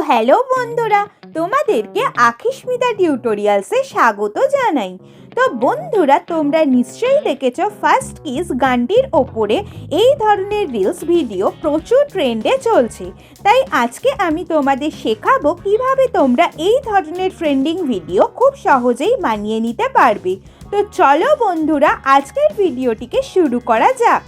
Hello বন্ধুরা, তোমাদেরকে আখিস্মিতা টিউটোরিয়ালসে স্বাগত জানাই। তো বন্ধুরা, তোমরা নিশ্চয়ই দেখেছো ফার্স্ট কিস গানটির ওপরে এই ধরনের রিলস ভিডিও প্রচুর ট্রেন্ডে চলছে। তাই আজকে আমি তোমাদের শেখাবো কিভাবে তোমরা এই ধরনের ট্রেন্ডিং ভিডিও খুব সহজেই বানিয়ে নিতে পারবে। তো চলো বন্ধুরা, আজকের ভিডিওটিকে শুরু করা যাক।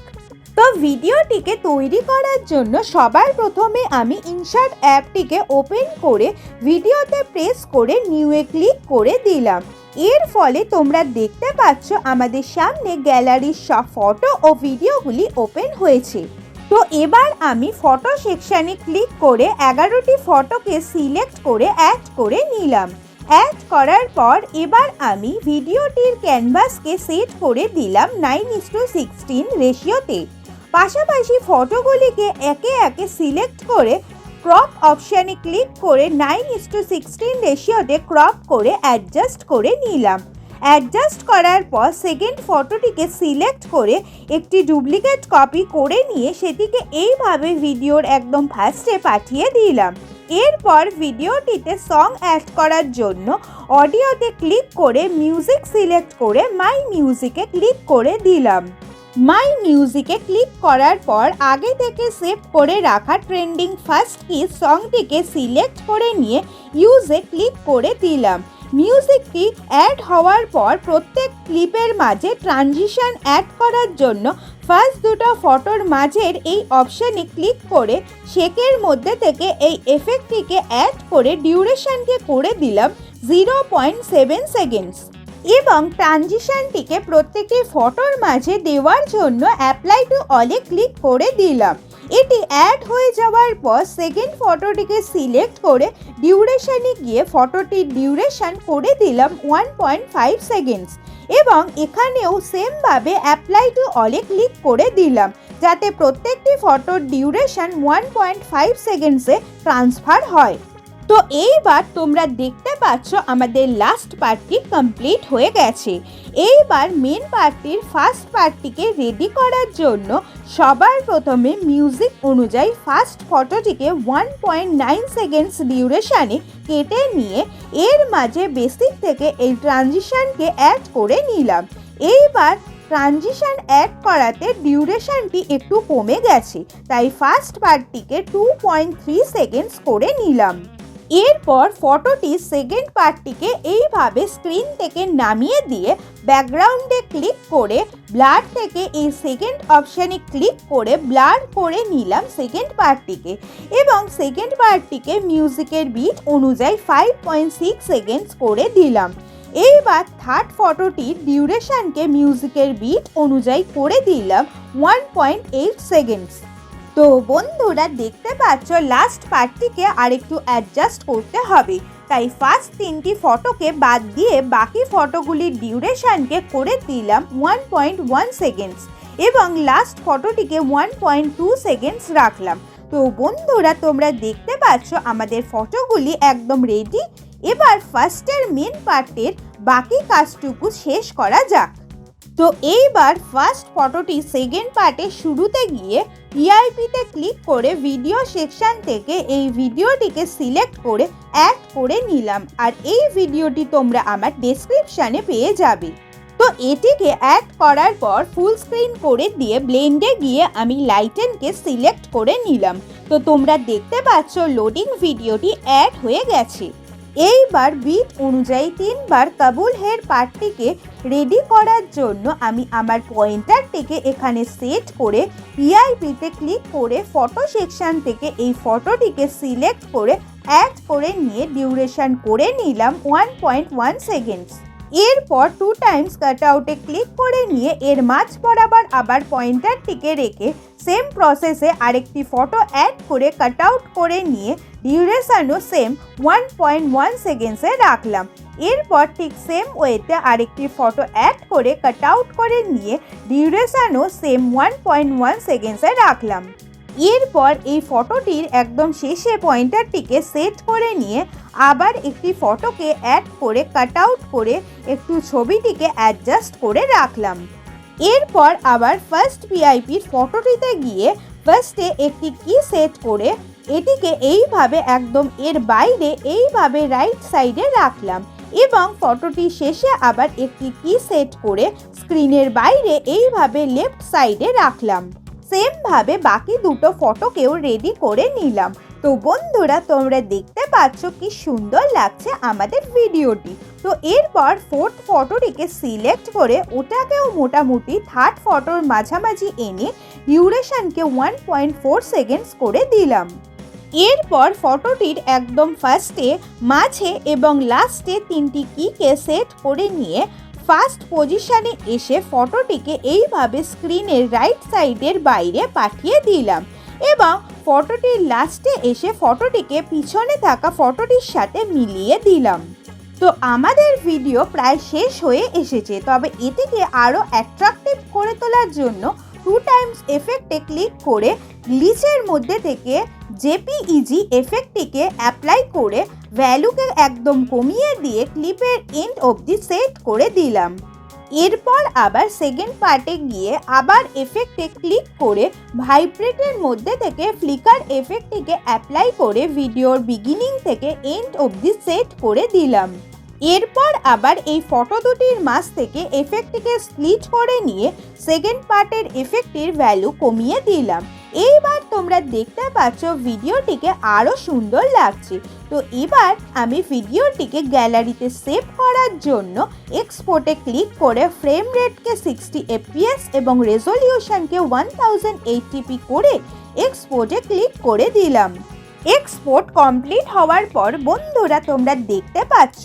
তো ভিডিওটিকে তৈরি করার জন্য সবার প্রথমে আমি ইনসার্ট অ্যাপটিকে ওপেন করে ভিডিওতে প্রেস করে নিউয়ে ক্লিক করে দিলাম। এর ফলে তোমরা দেখতে পাচ্ছ আমাদের সামনে গ্যালারির সব ফটো ও ভিডিওগুলি ওপেন হয়েছে। তো এবার আমি ফটো সেকশানে ক্লিক করে 11টি ফটোকে সিলেক্ট করে অ্যাড করে নিলাম। অ্যাড করার পর এবার আমি ভিডিওটির ক্যানভাসকে সেট করে দিলাম 9:16 রেশিওতে। পাশাপাশি ফটোগুলিকে একে একে সিলেক্ট করে ক্রপ অপশানে ক্লিক করে 9:16 রেশিওতে ক্রপ করে অ্যাডজাস্ট করে নিলাম। অ্যাডজাস্ট করার পর সেকেন্ড ফটোটিকে সিলেক্ট করে একটি ডুপ্লিকেট কপি করে নিয়ে সেটিকে এইভাবে ভিডিওর একদম ফার্স্টে পাঠিয়ে দিলাম। এরপর ভিডিওটিতে সং অ্যাড করার জন্য অডিওতে ক্লিক করে মিউজিক সিলেক্ট করে মাই মিউজিকে ক্লিক করে দিলাম। মাই মিউজিকে ক্লিক করার পর আগে থেকে সেভ করে রাখা ট্রেন্ডিং ফার্স্ট কিস সংটিকে সিলেক্ট করে নিয়ে ইউজে ক্লিক করে দিলাম। মিউজিকটি অ্যাড হওয়ার পর প্রত্যেক ক্লিপের মাঝে ট্রানজিশন অ্যাড করার জন্য ফার্স্ট দুটো ফটোর মাঝের এই অপশানে ক্লিক করে শেকের মধ্যে থেকে এই এফেক্টটিকে অ্যাড করে ডিউরেশনকে করে দিলাম 0.7 সেকেন্ডস এবং ট্রানজিশনটিকে প্রত্যেকটি ফটোর মাঝে দেওয়ার জন্য অ্যাপ্লাই টু অলে ক্লিক করে দিলাম। এটি অ্যাড হয়ে যাওয়ার পর সেকেন্ড ফটোটিকে সিলেক্ট করে ডিউরেশনে গিয়ে ফটোটির ডিউরেশন করে দিলাম 1.5 সেকেন্ডস এবং এখানেও সেমভাবে অ্যাপ্লাই টু অলে ক্লিক করে দিলাম যাতে প্রত্যেকটি ফটোর ডিউরেশন 1.5 সেকেন্ডসে ট্রান্সফার হয়। তো এইবার তোমরা দেখতে পাচ্ছ আমাদের লাস্ট পার্টটি কমপ্লিট হয়ে গেছে। এইবার মেন পার্টটির ফার্স্ট পার্টটিকে রেডি করার জন্য সবার প্রথমে মিউজিক অনুযায়ী ফার্স্ট ফটোটিকে 1.9 সেকেন্ডস ডিউরেশনে কেটে নিয়ে এর মাঝে বেসিক থেকে এই ট্রানজিশনকে অ্যাড করে নিলাম। এইবার ট্রানজিশন অ্যাড করাতে ডিউরেশনটি একটু কমে গেছে, তাই ফার্স্ট পার্টটিকে 2.3 সেকেন্ডস করে নিলাম। এরপর ফটোটির সেকেন্ড পার্টটিকে এইভাবে স্ক্রিন থেকে নামিয়ে দিয়ে ব্যাকগ্রাউন্ডে ক্লিক করে ব্লার থেকে এই সেকেন্ড অপশানে ক্লিক করে ব্লার করে নিলাম সেকেন্ড পার্টটিকে এবং সেকেন্ড পার্টটিকে মিউজিকের বিট অনুযায়ী 5.6 সেকেন্ডস করে দিলাম। এইবার থার্ড ফটোটির ডিউরেশনকে মিউজিকের বিট অনুযায়ী করে দিলাম 1.8 সেকেন্ডস। তো বন্ধুরা দেখতে পাচ্ছ লাস্ট পার্টটিকে আরেকটু অ্যাডজাস্ট করতে হবে, তাই ফার্স্ট তিনটি ফটোকে বাদ দিয়ে বাকি ফটোগুলির ডিউরেশনকে করে দিলাম 1.1 সেকেন্ডস এবং লাস্ট ফটোটিকে 1.2 সেকেন্ডস রাখলাম। তো বন্ধুরা তোমরা দেখতে পাচ্ছ আমাদের ফটোগুলি একদম রেডি। এবার ফার্স্টের মেন পার্টের বাকি কাজটুকু শেষ করা যাক। তো এইবার ফার্স্ট ফটোটি সেকেন্ড পার্টের শুরুতে গিয়ে ভিআইপিতে ক্লিক করে ভিডিও সেকশন থেকে এই ভিডিওটিকে সিলেক্ট করে অ্যাড করে নিলাম আর এই ভিডিওটি তোমরা আমার ডেসক্রিপশানে পেয়ে যাবে। তো এটিকে অ্যাড করার পর ফুল স্ক্রিন করে দিয়ে ব্লেন্ডে গিয়ে আমি লাইটেনকে সিলেক্ট করে নিলাম। তো তোমরা দেখতে পাচ্ছ লোডিং ভিডিওটি অ্যাড হয়ে গেছে। এইবার বিট অনুযায়ী 3 বার কাবুল হের পার্টটিকে রেডি করার জন্য আমি আমার পয়েন্টারটিকে এখানে সেট করে ভিআইপিতে ক্লিক করে ফটো সেকশন থেকে এই ফটোটিকে সিলেক্ট করে অ্যাড করে নিয়ে ডিউরেশন করে নিলাম 1.1 সেকেন্ডস। এরপর 2 টাইমস কাট আউটে ক্লিক করে নিয়ে এর মাঝ বরাবর আবার পয়েন্টারটিকে রেখে সেম প্রসেসে আরেকটি ফটো অ্যাড করে কাট আউট করে নিয়ে ডিউরেশনও সেম 1.1 সেকেন্ডসে রাখলাম। এরপর ঠিক সেম ওয়েতে আরেকটি ফটো অ্যাড করে কাট আউট করে নিয়ে ডিউরেশনও সেম 1.1 সেকেন্ডসে রাখলাম। এরপর এই ফটোটির একদম শেষে পয়েন্টারটিকে সেট করে নিয়ে আবার একটি ফটোকে অ্যাড করে কাট আউট করে একটু ছবিটিকে অ্যাডজাস্ট করে রাখলাম। এরপর আবার ফার্স্ট ভিআইপির ফটোটিতে গিয়ে ফার্স্টে একটি কি সেট করে এটিকে এইভাবে একদম এর বাইরে এইভাবে রাইট সাইডে রাখলাম এবং ফটোটির শেষে আবার একটি কি সেট করে স্ক্রিনের বাইরে এইভাবে লেফট সাইডে রাখলাম। সেম ভাবে বাকি দুটো ফটোকেও রেডি করে নিলাম। তো বন্ধুরা, তোমরা দেখতে পাচ্ছ কি সুন্দর লাগছে আমাদের ভিডিওটি। তো এরপর ফোর্থ ফটোটিকে সিলেক্ট করে ওটাকেও মোটামুটি থার্ড ফটোর মাঝামাঝি এনে ডিউরেশনকে 1.4 সেকেন্ডস করে দিলাম। এরপর ফটোটির একদম ফার্স্টে, মাঝে এবং লাস্টে তিনটি কিকে সেট করে নিয়ে ফার্স্ট পজিশনে এসে ফটোটিকে এইভাবে স্ক্রিনের রাইট সাইডের বাইরে পাঠিয়ে দিলাম এবং ফটোটির লাস্টে এসে ফটোটিকে পিছনে থাকা ফটোটির সাথে মিলিয়ে দিলাম। তো আমাদের ভিডিও প্রায় শেষ হয়ে এসেছে, তবে এটিকে আরও অ্যাট্রাকটিভ করে তোলার জন্য 2 টাইমস এফেক্টে ক্লিক করে গ্লিচের মধ্যে থেকে জেপিইজি এফেক্টটিকে অ্যাপ্লাই করে ভ্যালুকে একদম কমিয়ে দিয়ে ক্লিপের এন্ড অবধি সেট করে দিলাম। এরপর আবার সেকেন্ড পার্টে গিয়ে আবার এফেক্টে ক্লিক করে ভাইব্রেটের মধ্যে থেকে ফ্লিকার এফেক্টটিকে অ্যাপ্লাই করে ভিডিওর বিগিনিং থেকে এন্ড অবধি সেট করে দিলাম। এরপর আবার এই ফটো দুটির মাঝ থেকে এফেক্টটিকে স্প্লিট করে নিয়ে সেকেন্ড পার্টের এফেক্টের ভ্যালু কমিয়ে দিলাম। এইবার তোমরা দেখতে পাচ্ছ ভিডিওটিকে আরও সুন্দর লাগছে। তো এবার আমি ভিডিওটিকে গ্যালারিতে সেভ করার জন্য এক্সপোর্টে ক্লিক করে ফ্রেম রেটকে 60 fps এবং রেজলিউশনকে 1080p করে এক্সপোর্টে ক্লিক করে দিলাম। এক্সপোর্ট কমপ্লিট হওয়ার পর বন্ধুরা, তোমরা দেখতে পাচ্ছ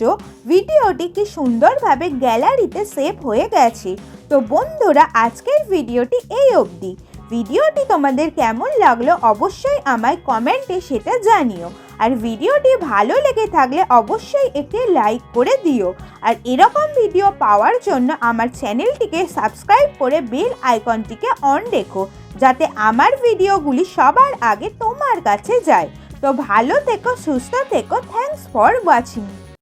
ভিডিওটি কি সুন্দরভাবে গ্যালারিতে সেভ হয়ে গেছে। তো বন্ধুরা, আজকের ভিডিওটি এই অবধি। ভিডিওটি তোমাদের কেমন লাগলো অবশ্যই আমায় কমেন্টে সেটা জানিও। আর ভিডিওটি ভালো লেগে থাকলে অবশ্যই একটি লাইক করে দিও। আর এরকম ভিডিও পাওয়ার জন্য আমার চ্যানেলটিকে সাবস্ক্রাইব করে বেল আইকনটিকে অন রেখো, যাতে আমার ভিডিওগুলি সবার আগে তোমার কাছে যায়। তো ভালো থেকো, সুস্থ থেকো। Thanks for watching.